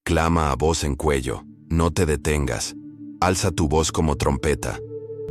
Clama a voz en cuello, no te detengas. Alza tu voz como trompeta.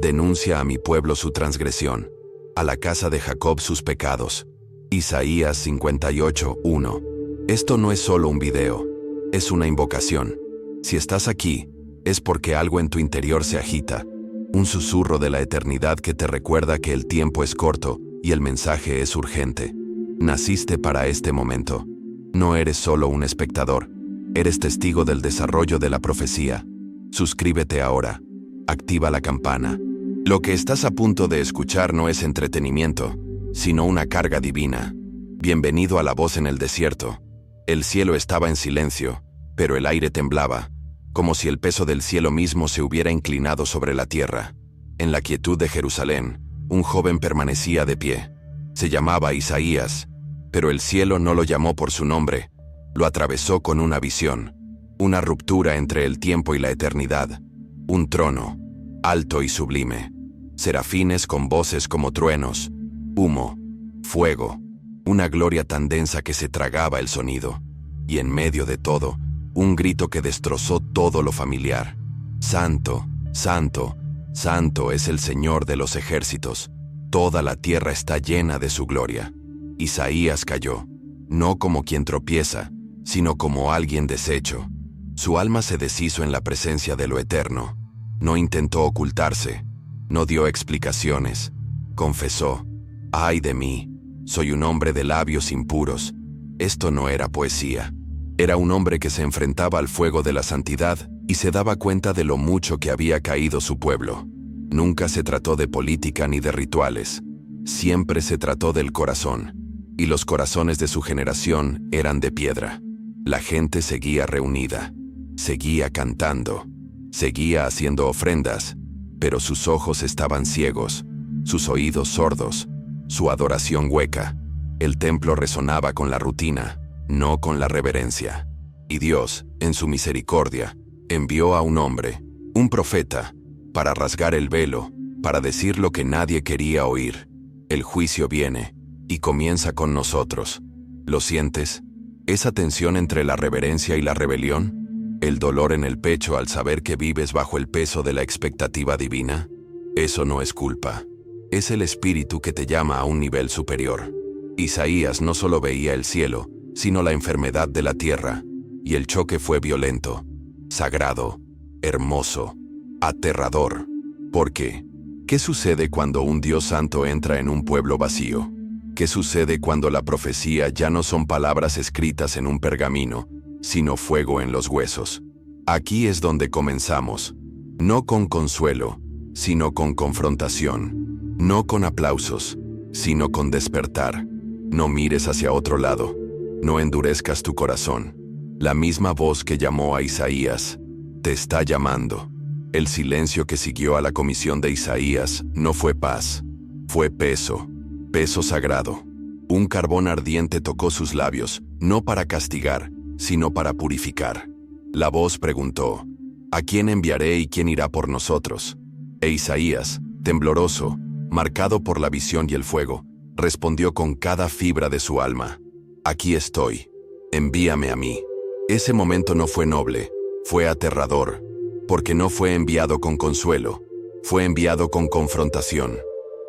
Denuncia a mi pueblo su transgresión, a la casa de Jacob sus pecados. Isaías 58:1. Esto no es solo un video, es una invocación. Si estás aquí, es porque algo en tu interior se agita. Un susurro de la eternidad que te recuerda que el tiempo es corto y el mensaje es urgente. Naciste para este momento. No eres solo un espectador, eres testigo del desarrollo de la profecía. Suscríbete ahora. Activa la campana. Lo que estás a punto de escuchar no es entretenimiento, sino una carga divina. Bienvenido a La Voz en el Desierto. El cielo estaba en silencio, pero el aire temblaba, como si el peso del cielo mismo se hubiera inclinado sobre la tierra. En la quietud de Jerusalén, un joven permanecía de pie. Se llamaba Isaías, pero el cielo no lo llamó por su nombre. Lo atravesó con una visión, una ruptura entre el tiempo y la eternidad. Un trono, alto y sublime. Serafines con voces como truenos, humo, fuego, una gloria tan densa que se tragaba el sonido. Y en medio de todo, un grito que destrozó todo lo familiar. Santo, santo, santo es el Señor de los ejércitos. Toda la tierra está llena de su gloria. Isaías cayó, no como quien tropieza, sino como alguien deshecho. Su alma se deshizo en la presencia de lo eterno. No intentó ocultarse, no dio explicaciones. Confesó: «Ay de mí, soy un hombre de labios impuros». Esto no era poesía. Era un hombre que se enfrentaba al fuego de la santidad y se daba cuenta de lo mucho que había caído su pueblo. Nunca se trató de política ni de rituales. Siempre se trató del corazón. Y los corazones de su generación eran de piedra. La gente seguía reunida, seguía cantando, seguía haciendo ofrendas, pero sus ojos estaban ciegos, sus oídos sordos, su adoración hueca. El templo resonaba con la rutina, no con la reverencia. Y Dios, en su misericordia, envió a un hombre, un profeta, para rasgar el velo, para decir lo que nadie quería oír. El juicio viene, y comienza con nosotros. ¿Lo sientes? ¿Esa tensión entre la reverencia y la rebelión? ¿El dolor en el pecho al saber que vives bajo el peso de la expectativa divina? Eso no es culpa. Es el Espíritu que te llama a un nivel superior. Isaías no solo veía el cielo, sino la enfermedad de la tierra, y el choque fue violento, sagrado, hermoso, aterrador. ¿Por qué? ¿Qué sucede cuando un Dios santo entra en un pueblo vacío? ¿Qué sucede cuando la profecía ya no son palabras escritas en un pergamino, sino fuego en los huesos? Aquí es donde comenzamos, no con consuelo, sino con confrontación, no con aplausos, sino con despertar. No mires hacia otro lado, no endurezcas tu corazón. La misma voz que llamó a Isaías te está llamando. El silencio que siguió a la comisión de Isaías no fue paz, fue peso, peso sagrado. Un carbón ardiente tocó sus labios, no para castigar, sino para purificar. La voz preguntó: ¿a quién enviaré y quién irá por nosotros? E Isaías, tembloroso, marcado por la visión y el fuego, respondió con cada fibra de su alma: «Aquí estoy, envíame a mí». Ese momento no fue noble, fue aterrador, porque no fue enviado con consuelo, fue enviado con confrontación.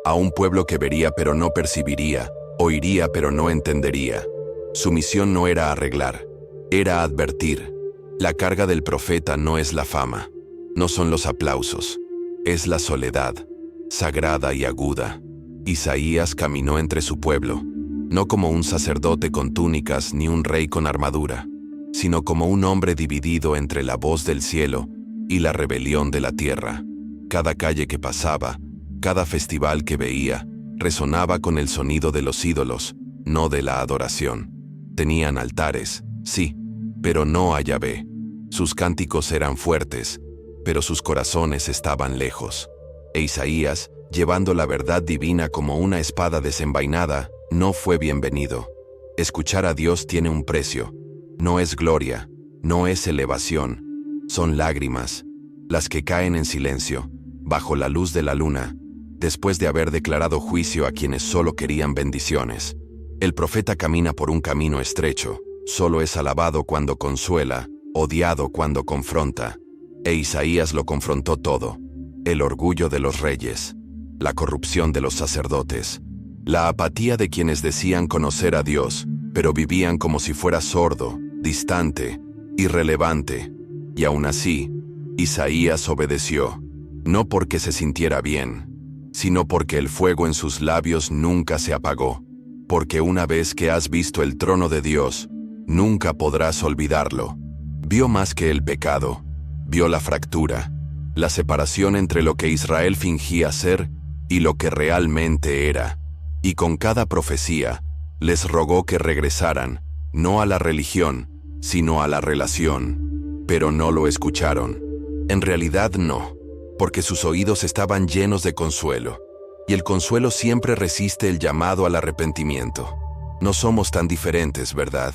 A un pueblo que vería pero no percibiría, oiría pero no entendería. Su misión no era arreglar, era advertir. La carga del profeta no es la fama, no son los aplausos, es la soledad, sagrada y aguda. Isaías caminó entre su pueblo, no como un sacerdote con túnicas ni un rey con armadura, sino como un hombre dividido entre la voz del cielo y la rebelión de la tierra. Cada calle que pasaba, cada festival que veía, resonaba con el sonido de los ídolos, no de la adoración. Tenían altares, sí, pero no a Yahvé. Sus cánticos eran fuertes, pero sus corazones estaban lejos. E Isaías, llevando la verdad divina como una espada desenvainada, no fue bienvenido. Escuchar a Dios tiene un precio. No es gloria, no es elevación, son lágrimas, las que caen en silencio, bajo la luz de la luna, después de haber declarado juicio a quienes solo querían bendiciones. El profeta camina por un camino estrecho, solo es alabado cuando consuela odiado cuando confronta. E Isaías lo confrontó todo: el orgullo de los reyes, la corrupción de los sacerdotes, la apatía de quienes decían conocer a Dios, pero vivían como si fuera sordo, distante, irrelevante. Y aún así, Isaías obedeció, no porque se sintiera bien, sino porque el fuego en sus labios nunca se apagó, porque una vez que has visto el trono de Dios, nunca podrás olvidarlo. Vio más que el pecado, vio la fractura, la separación entre lo que Israel fingía ser y lo que realmente era. Y con cada profecía, les rogó que regresaran, no a la religión, sino a la relación. Pero no lo escucharon. En realidad no, porque sus oídos estaban llenos de consuelo. Y el consuelo siempre resiste el llamado al arrepentimiento. No somos tan diferentes, ¿verdad?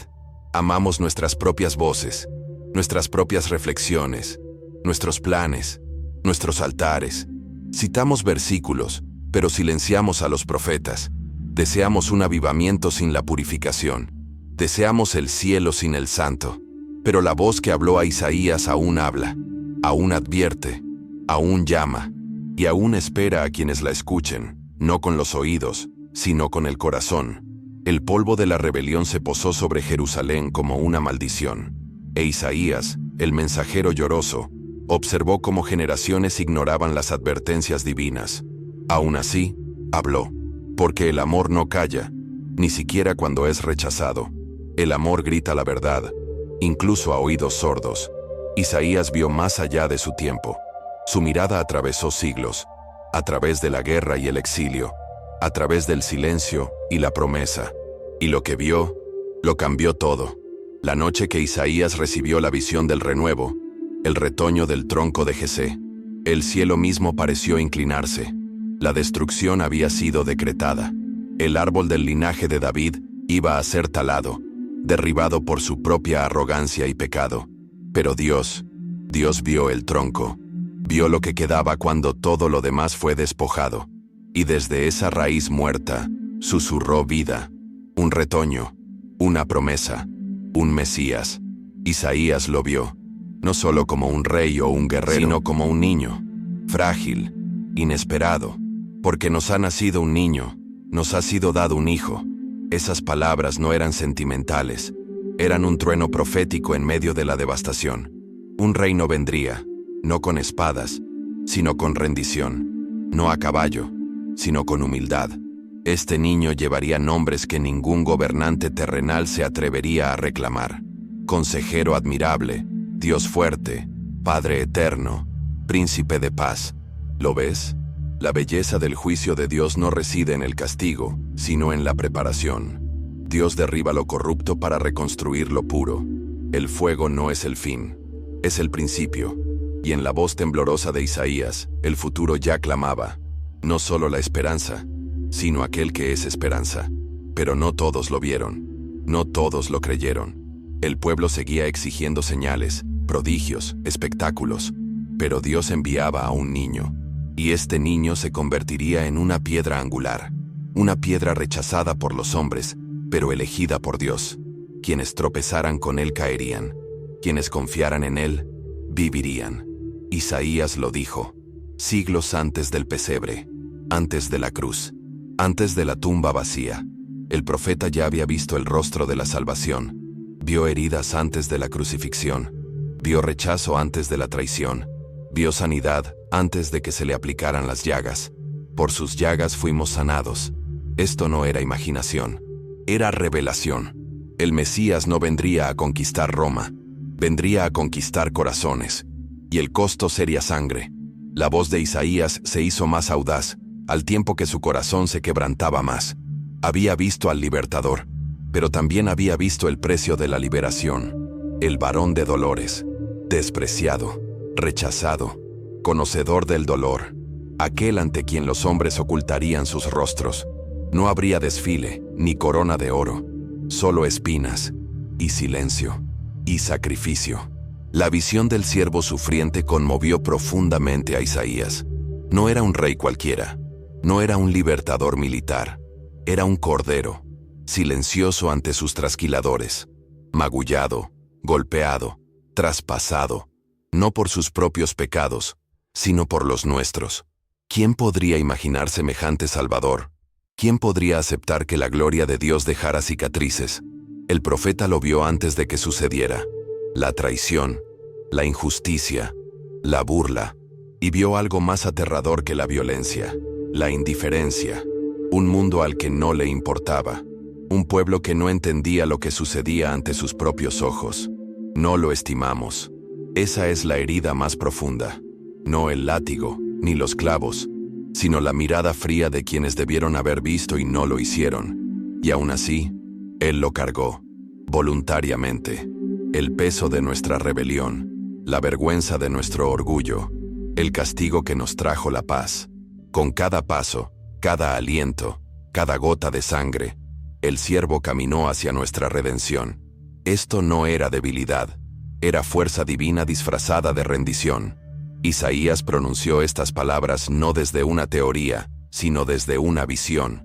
Amamos nuestras propias voces, nuestras propias reflexiones, nuestros planes, nuestros altares. Citamos versículos, pero silenciamos a los profetas. Deseamos un avivamiento sin la purificación. Deseamos el cielo sin el santo. Pero la voz que habló a Isaías aún habla, aún advierte, aún llama, y aún espera a quienes la escuchen, no con los oídos, sino con el corazón. El polvo de la rebelión se posó sobre Jerusalén como una maldición. E Isaías, el mensajero lloroso, observó cómo generaciones ignoraban las advertencias divinas. Aún así, habló, porque el amor no calla, ni siquiera cuando es rechazado. El amor grita la verdad, incluso a oídos sordos. Isaías vio más allá de su tiempo. Su mirada atravesó siglos, a través de la guerra y el exilio, a través del silencio y la promesa. Y lo que vio, lo cambió todo. La noche que Isaías recibió la visión del renuevo, el retoño del tronco de Jesé, el cielo mismo pareció inclinarse. La destrucción había sido decretada. El árbol del linaje de David iba a ser talado, derribado por su propia arrogancia y pecado. Pero Dios vio el tronco, vio lo que quedaba cuando todo lo demás fue despojado. Y desde esa raíz muerta, susurró vida, un retoño, una promesa, un Mesías. Isaías lo vio, no solo como un rey o un guerrero, sino como un niño, frágil, inesperado. Porque nos ha nacido un niño, nos ha sido dado un hijo. Esas palabras no eran sentimentales, eran un trueno profético en medio de la devastación. Un reino vendría, no con espadas, sino con rendición, no a caballo, sino con humildad. Este niño llevaría nombres que ningún gobernante terrenal se atrevería a reclamar. Consejero admirable, Dios fuerte, Padre eterno, Príncipe de paz. ¿Lo ves? La belleza del juicio de Dios no reside en el castigo, sino en la preparación. Dios derriba lo corrupto para reconstruir lo puro. El fuego no es el fin, es el principio. Y en la voz temblorosa de Isaías, el futuro ya clamaba, no solo la esperanza, sino aquel que es esperanza. Pero no todos lo vieron, no todos lo creyeron. El pueblo seguía exigiendo señales, prodigios, espectáculos, pero Dios enviaba a un niño. Y este niño se convertiría en una piedra angular, una piedra rechazada por los hombres, pero elegida por Dios. Quienes tropezaran con él caerían, quienes confiaran en él, vivirían. Isaías lo dijo, siglos antes del pesebre, antes de la cruz, antes de la tumba vacía. El profeta ya había visto el rostro de la salvación, vio heridas antes de la crucifixión, vio rechazo antes de la traición, vio sanidad antes de que se le aplicaran las llagas. Por sus llagas fuimos sanados. Esto no era imaginación, era revelación. El Mesías no vendría a conquistar Roma, vendría a conquistar corazones. Y el costo sería sangre. La voz de Isaías se hizo más audaz, al tiempo que su corazón se quebrantaba más. Había visto al libertador, pero también había visto el precio de la liberación. El varón de dolores, despreciado, rechazado, conocedor del dolor, aquel ante quien los hombres ocultarían sus rostros. No habría desfile, ni corona de oro, solo espinas, y silencio, y sacrificio. La visión del siervo sufriente conmovió profundamente a Isaías. No era un rey cualquiera, no era un libertador militar, era un cordero, silencioso ante sus trasquiladores, magullado, golpeado, traspasado, no por sus propios pecados, sino por los nuestros. ¿Quién podría imaginar semejante Salvador? ¿Quién podría aceptar que la gloria de Dios dejara cicatrices? El profeta lo vio antes de que sucediera. La traición, la injusticia, la burla, y vio algo más aterrador que la violencia, la indiferencia, un mundo al que no le importaba, un pueblo que no entendía lo que sucedía ante sus propios ojos. No lo estimamos. Esa es la herida más profunda. No el látigo, ni los clavos, sino la mirada fría de quienes debieron haber visto y no lo hicieron. Y aún así, Él lo cargó, voluntariamente, el peso de nuestra rebelión, la vergüenza de nuestro orgullo, el castigo que nos trajo la paz. Con cada paso, cada aliento, cada gota de sangre, el siervo caminó hacia nuestra redención. Esto no era debilidad, era fuerza divina disfrazada de rendición. Isaías pronunció estas palabras no desde una teoría, sino desde una visión.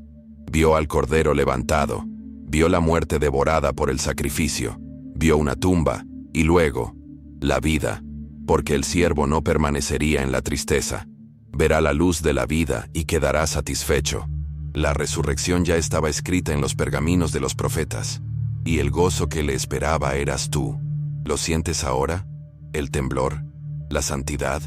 Vio al Cordero levantado, vio la muerte devorada por el sacrificio, vio una tumba, y luego, la vida, porque el siervo no permanecería en la tristeza. Verá la luz de la vida y quedará satisfecho. La resurrección ya estaba escrita en los pergaminos de los profetas, y el gozo que le esperaba eras tú. ¿Lo sientes ahora? El temblor, la santidad,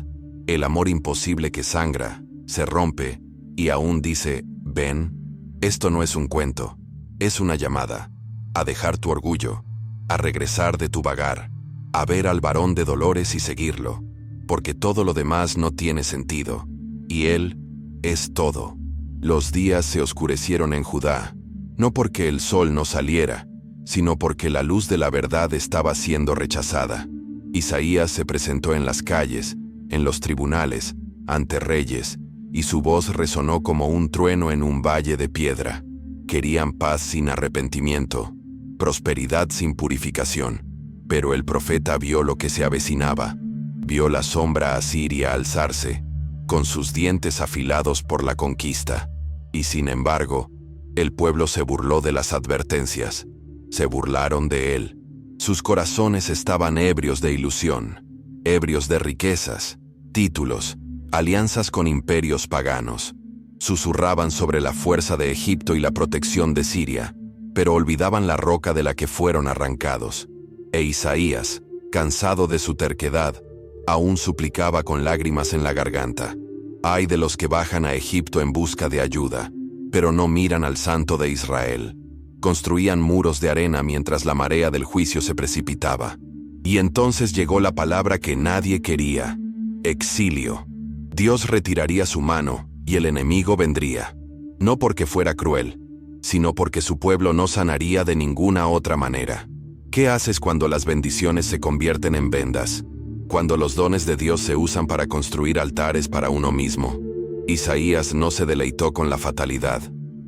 el amor imposible que sangra, se rompe, y aún dice, ven. Esto no es un cuento, es una llamada, a dejar tu orgullo, a regresar de tu vagar, a ver al varón de dolores y seguirlo, porque todo lo demás no tiene sentido, y Él es todo. Los días se oscurecieron en Judá, no porque el sol no saliera, sino porque la luz de la verdad estaba siendo rechazada. Isaías se presentó en las calles, en los tribunales, ante reyes, y su voz resonó como un trueno en un valle de piedra. Querían paz sin arrepentimiento, prosperidad sin purificación. Pero el profeta vio lo que se avecinaba, vio la sombra asiria alzarse, con sus dientes afilados por la conquista. Y sin embargo, el pueblo se burló de las advertencias, se burlaron de él. Sus corazones estaban ebrios de ilusión, ebrios de riquezas, títulos, alianzas con imperios paganos. Susurraban sobre la fuerza de Egipto y la protección de Siria, pero olvidaban la roca de la que fueron arrancados. E Isaías, cansado de su terquedad, aún suplicaba con lágrimas en la garganta. Ay de los que bajan a Egipto en busca de ayuda, pero no miran al Santo de Israel. Construían muros de arena mientras la marea del juicio se precipitaba. Y entonces llegó la palabra que nadie quería: exilio. Dios retiraría su mano y el enemigo vendría. No porque fuera cruel, sino porque su pueblo no sanaría de ninguna otra manera. ¿Qué haces cuando las bendiciones se convierten en vendas? Cuando los dones de Dios se usan para construir altares para uno mismo. Isaías no se deleitó con la fatalidad.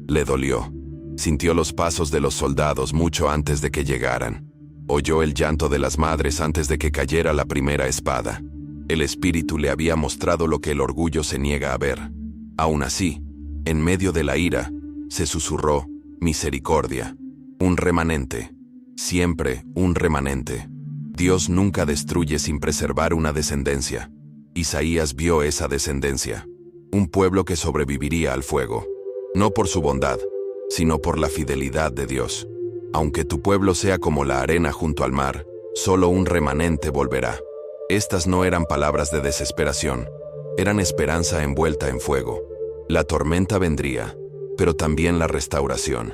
Le dolió. Sintió los pasos de los soldados mucho antes de que llegaran. Oyó el llanto de las madres antes de que cayera la primera espada. El Espíritu le había mostrado lo que el orgullo se niega a ver. Aún así, en medio de la ira, se susurró: misericordia. Un remanente. Siempre un remanente. Dios nunca destruye sin preservar una descendencia. Isaías vio esa descendencia. Un pueblo que sobreviviría al fuego. No por su bondad, sino por la fidelidad de Dios. Aunque tu pueblo sea como la arena junto al mar, solo un remanente volverá. Estas no eran palabras de desesperación, eran esperanza envuelta en fuego. La tormenta vendría, pero también la restauración.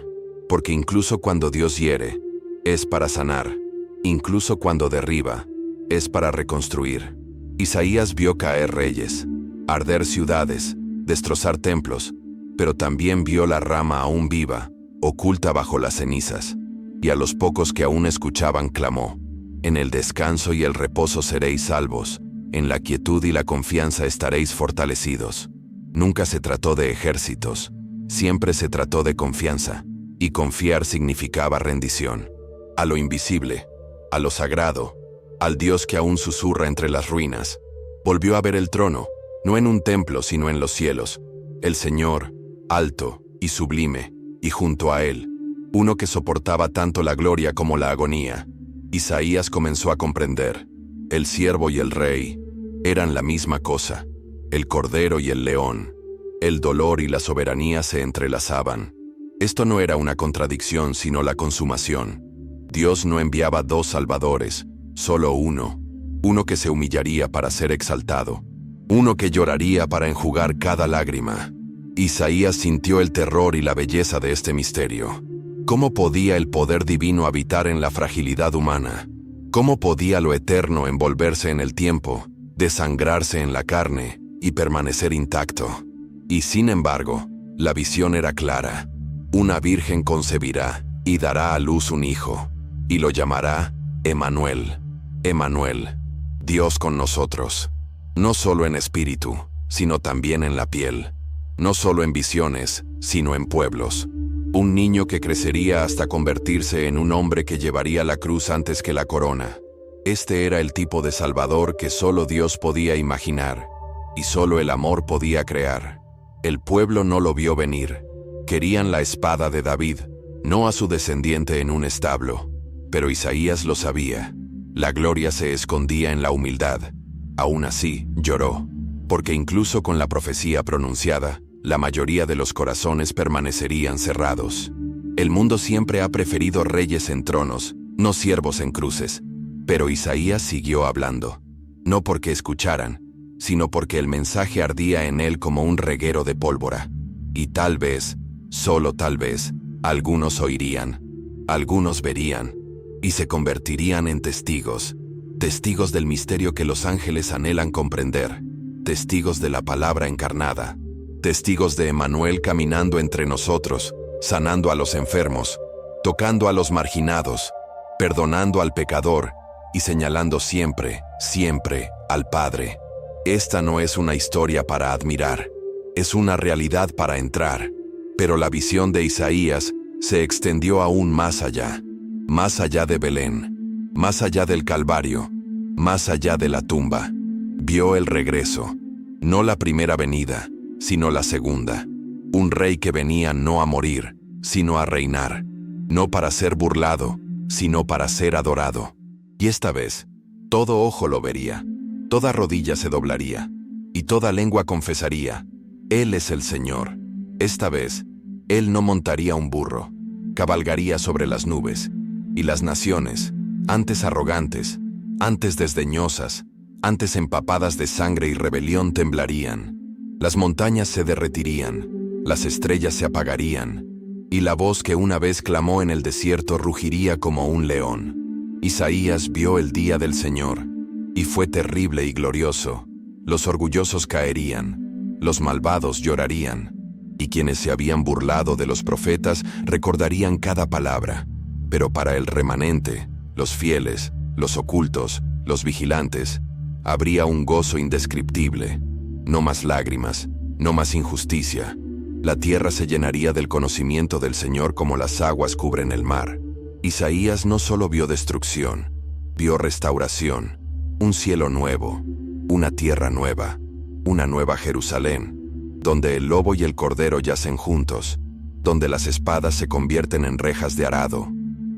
Porque incluso cuando Dios hiere, es para sanar. Incluso cuando derriba, es para reconstruir. Isaías vio caer reyes, arder ciudades, destrozar templos, pero también vio la rama aún viva, oculta bajo las cenizas. Y a los pocos que aún escuchaban clamó: en el descanso y el reposo seréis salvos, en la quietud y la confianza estaréis fortalecidos. Nunca se trató de ejércitos, siempre se trató de confianza, y confiar significaba rendición. A lo invisible, a lo sagrado, al Dios que aún susurra entre las ruinas. Volvió a ver el trono, no en un templo sino en los cielos, el Señor, alto y sublime, y junto a él, uno que soportaba tanto la gloria como la agonía. Isaías comenzó a comprender. el siervo y el rey, eran la misma cosa, el cordero y el león. El dolor y la soberanía se entrelazaban. Esto no era una contradicción, sino la consumación. Dios no enviaba dos salvadores, solo uno. Uno que se humillaría para ser exaltado. Uno que lloraría para enjugar cada lágrima. Isaías sintió el terror y la belleza de este misterio. ¿Cómo podía el poder divino habitar en la fragilidad humana? ¿Cómo podía lo eterno envolverse en el tiempo, desangrarse en la carne y permanecer intacto? Y sin embargo, la visión era clara. Una virgen concebirá y dará a luz un hijo, y lo llamará Emmanuel. Emmanuel, Dios con nosotros. No solo en espíritu, sino también en la piel. No solo en visiones, sino en pueblos. Un niño que crecería hasta convertirse en un hombre que llevaría la cruz antes que la corona. Este era el tipo de Salvador que solo Dios podía imaginar, y solo el amor podía crear. El pueblo no lo vio venir. Querían la espada de David, no a su descendiente en un establo. Pero Isaías lo sabía. La gloria se escondía en la humildad. Aún así, lloró, porque incluso con la profecía pronunciada, la mayoría de los corazones permanecerían cerrados. El mundo siempre ha preferido reyes en tronos, no siervos en cruces. Pero Isaías siguió hablando. No porque escucharan, sino porque el mensaje ardía en él como un reguero de pólvora. Y tal vez, solo tal vez, algunos oirían, algunos verían, y se convertirían en testigos. Testigos del misterio que los ángeles anhelan comprender. Testigos de la palabra encarnada. Testigos de Emmanuel caminando entre nosotros, sanando a los enfermos, tocando a los marginados, perdonando al pecador y señalando siempre, siempre al Padre. Esta no es una historia para admirar, es una realidad para entrar. Pero la visión de Isaías se extendió aún más allá de Belén, más allá del Calvario, más allá de la tumba. Vio el regreso, no la primera venida, sino la segunda. Un rey que venía no a morir, sino a reinar, no para ser burlado, sino para ser adorado. Y esta vez, todo ojo lo vería, toda rodilla se doblaría, y toda lengua confesaría, Él es el Señor. Esta vez, Él no montaría un burro, cabalgaría sobre las nubes, y las naciones, antes arrogantes, antes desdeñosas, antes empapadas de sangre y rebelión temblarían. Las montañas se derretirían, las estrellas se apagarían, y la voz que una vez clamó en el desierto rugiría como un león. Isaías vio el día del Señor, y fue terrible y glorioso. Los orgullosos caerían, los malvados llorarían, y quienes se habían burlado de los profetas recordarían cada palabra. Pero para el remanente, los fieles, los ocultos, los vigilantes, habría un gozo indescriptible. No más lágrimas, no más injusticia. La tierra se llenaría del conocimiento del Señor como las aguas cubren el mar. Isaías no solo vio destrucción, vio restauración, un cielo nuevo, una tierra nueva, una nueva Jerusalén, donde el lobo y el cordero yacen juntos, donde las espadas se convierten en rejas de arado,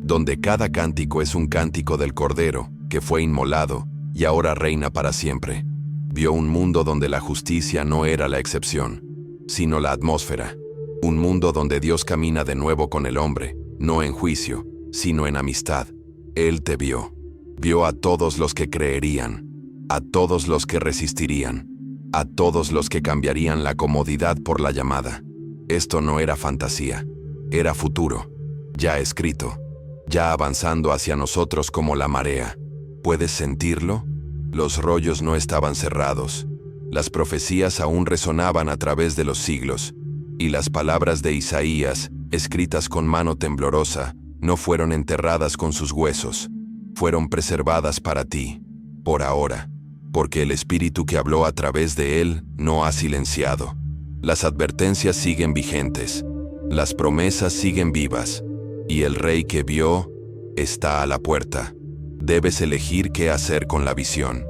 donde cada cántico es un cántico del cordero, que fue inmolado y ahora reina para siempre. Vio un mundo donde la justicia no era la excepción, sino la atmósfera. Un mundo donde Dios camina de nuevo con el hombre, no en juicio, sino en amistad. Él te vio. Vio a todos los que creerían, a todos los que resistirían, a todos los que cambiarían la comodidad por la llamada. Esto no era fantasía, era futuro, ya escrito, ya avanzando hacia nosotros como la marea. ¿Puedes sentirlo? Los rollos no estaban cerrados. Las profecías aún resonaban a través de los siglos, y las palabras de Isaías, escritas con mano temblorosa, no fueron enterradas con sus huesos. Fueron preservadas para ti, por ahora, porque el Espíritu que habló a través de él no ha silenciado. Las advertencias siguen vigentes, las promesas siguen vivas, y el Rey que vio está a la puerta. Debes elegir qué hacer con la visión.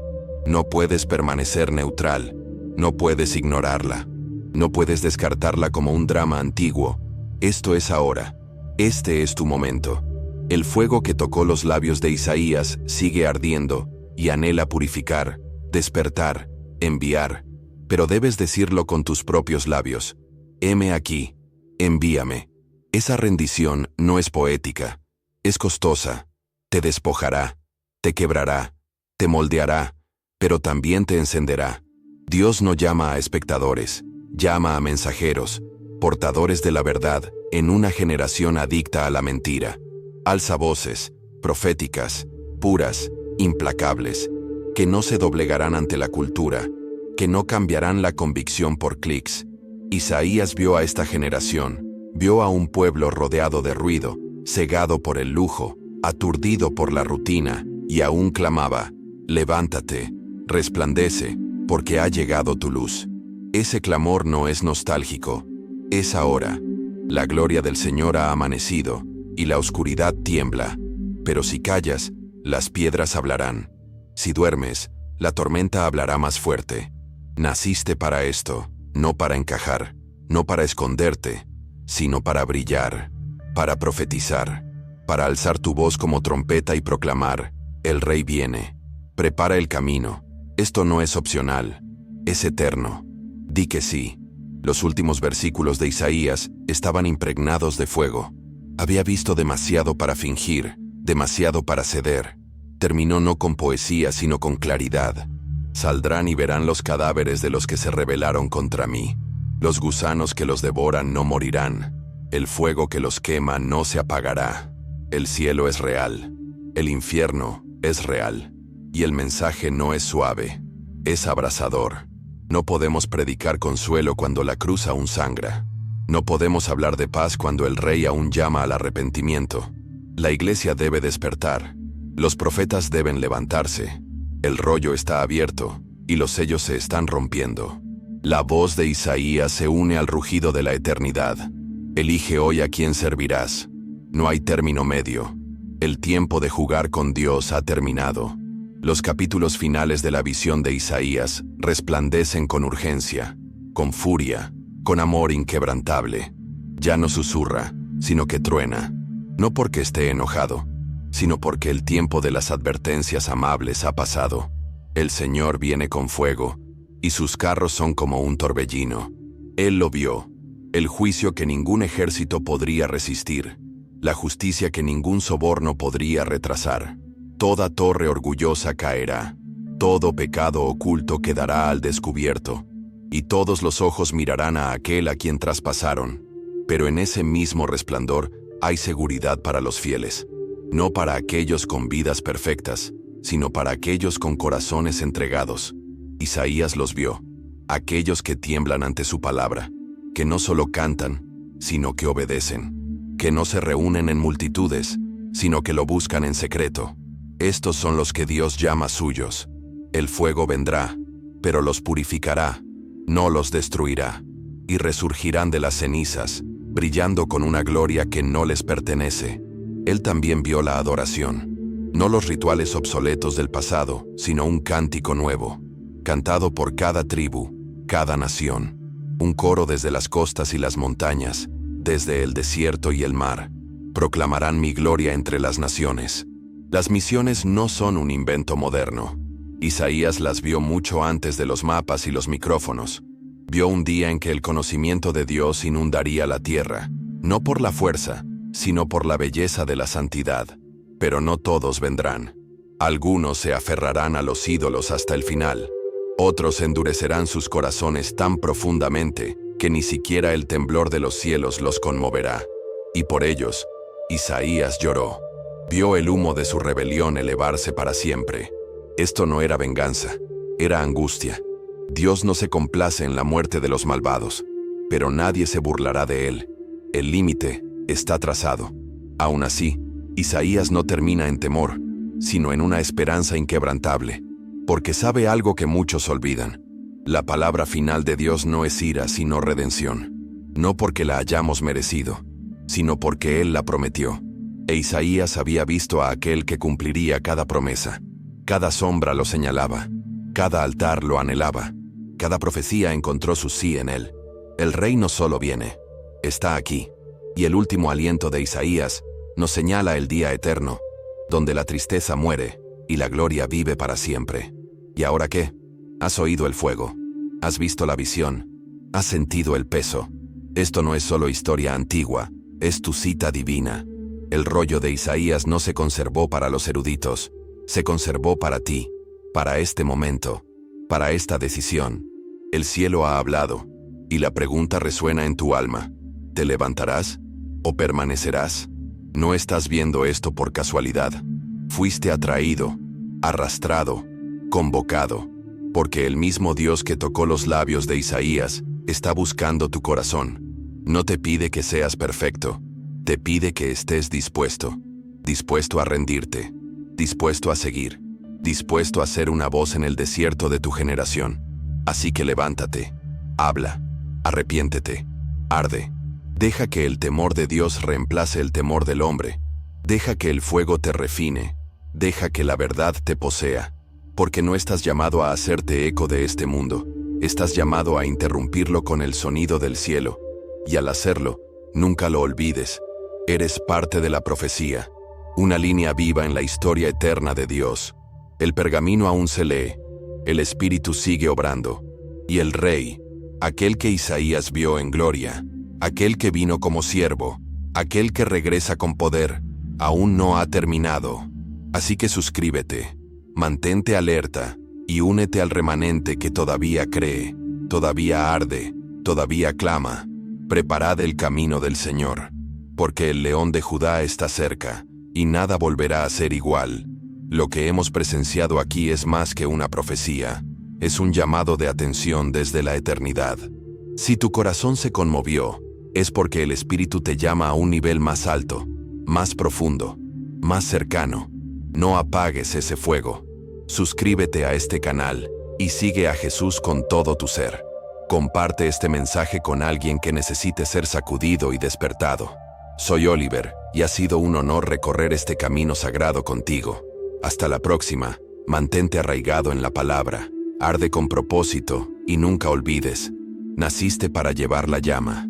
No puedes permanecer neutral, no puedes ignorarla, no puedes descartarla como un drama antiguo. Esto es ahora, este es tu momento. El fuego que tocó los labios de Isaías sigue ardiendo, y anhela purificar, despertar, enviar, pero debes decirlo con tus propios labios. Heme aquí, envíame. Esa rendición no es poética, es costosa. Te despojará, te quebrará, te moldeará, pero también te encenderá. Dios no llama a espectadores, llama a mensajeros, portadores de la verdad en una generación adicta a la mentira. Alza voces, proféticas, puras, implacables, que no se doblegarán ante la cultura, que no cambiarán la convicción por clics. Isaías vio a esta generación, vio a un pueblo rodeado de ruido, cegado por el lujo, aturdido por la rutina, y aún clamaba: levántate, resplandece, porque ha llegado tu luz. Ese clamor no es nostálgico, es ahora. La gloria del Señor ha amanecido, y la oscuridad tiembla. Pero si callas, las piedras hablarán. Si duermes, la tormenta hablará más fuerte. Naciste para esto, no para encajar, no para esconderte, sino para brillar, para profetizar, para alzar tu voz como trompeta y proclamar: el Rey viene. Prepara el camino. Esto no es opcional, es eterno. Di que sí. Los últimos versículos de Isaías estaban impregnados de fuego. Había visto demasiado para fingir, demasiado para ceder. Terminó no con poesía, sino con claridad. Saldrán y verán los cadáveres de los que se rebelaron contra mí. Los gusanos que los devoran no morirán. El fuego que los quema no se apagará. El cielo es real. El infierno es real. Y el mensaje no es suave, es abrasador. No podemos predicar consuelo cuando la cruz aún sangra. No podemos hablar de paz cuando el Rey aún llama al arrepentimiento. La iglesia debe despertar. Los profetas deben levantarse. El rollo está abierto y los sellos se están rompiendo. La voz de Isaías se une al rugido de la eternidad. Elige hoy a quién servirás. No hay término medio. El tiempo de jugar con Dios ha terminado. Los capítulos finales de la visión de Isaías resplandecen con urgencia, con furia, con amor inquebrantable. Ya no susurra, sino que truena. No porque esté enojado, sino porque el tiempo de las advertencias amables ha pasado. El Señor viene con fuego, y sus carros son como un torbellino. Él lo vio, el juicio que ningún ejército podría resistir, la justicia que ningún soborno podría retrasar. Toda torre orgullosa caerá, todo pecado oculto quedará al descubierto, y todos los ojos mirarán a aquel a quien traspasaron. Pero en ese mismo resplandor hay seguridad para los fieles, no para aquellos con vidas perfectas, sino para aquellos con corazones entregados. Isaías los vio, aquellos que tiemblan ante su palabra, que no solo cantan, sino que obedecen, que no se reúnen en multitudes, sino que lo buscan en secreto. Estos son los que Dios llama suyos. El fuego vendrá, pero los purificará, no los destruirá, y resurgirán de las cenizas, brillando con una gloria que no les pertenece. Él también vio la adoración, no los rituales obsoletos del pasado, sino un cántico nuevo, cantado por cada tribu, cada nación. Un coro desde las costas y las montañas, desde el desierto y el mar. Proclamarán mi gloria entre las naciones. Las misiones no son un invento moderno. Isaías las vio mucho antes de los mapas y los micrófonos. Vio un día en que el conocimiento de Dios inundaría la tierra, no por la fuerza, sino por la belleza de la santidad. Pero no todos vendrán. Algunos se aferrarán a los ídolos hasta el final. Otros endurecerán sus corazones tan profundamente que ni siquiera el temblor de los cielos los conmoverá. Y por ellos, Isaías lloró. Vio el humo de su rebelión elevarse para siempre. Esto no era venganza, era angustia. Dios no se complace en la muerte de los malvados, pero nadie se burlará de él. El límite está trazado. Aún así, Isaías no termina en temor, sino en una esperanza inquebrantable, porque sabe algo que muchos olvidan. La palabra final de Dios no es ira, sino redención. No porque la hayamos merecido, sino porque Él la prometió. E Isaías había visto a aquel que cumpliría cada promesa. Cada sombra lo señalaba, cada altar lo anhelaba, cada profecía encontró su sí en él. El Rey no solo viene, está aquí. Y el último aliento de Isaías nos señala el día eterno, donde la tristeza muere, y la gloria vive para siempre. ¿Y ahora qué? ¿Has oído el fuego? ¿Has visto la visión? ¿Has sentido el peso? Esto no es solo historia antigua, es tu cita divina. El rollo de Isaías no se conservó para los eruditos, se conservó para ti, para este momento, para esta decisión. El cielo ha hablado, y la pregunta resuena en tu alma. ¿Te levantarás o permanecerás? No estás viendo esto por casualidad. Fuiste atraído, arrastrado, convocado, porque el mismo Dios que tocó los labios de Isaías está buscando tu corazón. No te pide que seas perfecto, te pide que estés dispuesto, dispuesto a rendirte, dispuesto a seguir, dispuesto a ser una voz en el desierto de tu generación. Así que levántate, habla, arrepiéntete, arde. Deja que el temor de Dios reemplace el temor del hombre. Deja que el fuego te refine. Deja que la verdad te posea. Porque no estás llamado a hacerte eco de este mundo. Estás llamado a interrumpirlo con el sonido del cielo. Y al hacerlo, nunca lo olvides. Eres parte de la profecía. Una línea viva en la historia eterna de Dios. El pergamino aún se lee. El Espíritu sigue obrando. Y el Rey, aquel que Isaías vio en gloria, aquel que vino como siervo, aquel que regresa con poder, aún no ha terminado. Así que suscríbete, mantente alerta y únete al remanente que todavía cree, todavía arde, todavía clama. Preparad el camino del Señor, porque el León de Judá está cerca, y nada volverá a ser igual. Lo que hemos presenciado aquí es más que una profecía, es un llamado de atención desde la eternidad. Si tu corazón se conmovió, es porque el Espíritu te llama a un nivel más alto, más profundo, más cercano. No apagues ese fuego. Suscríbete a este canal y sigue a Jesús con todo tu ser. Comparte este mensaje con alguien que necesite ser sacudido y despertado. Soy Oliver, y ha sido un honor recorrer este camino sagrado contigo. Hasta la próxima, mantente arraigado en la palabra, arde con propósito y nunca olvides, naciste para llevar la llama.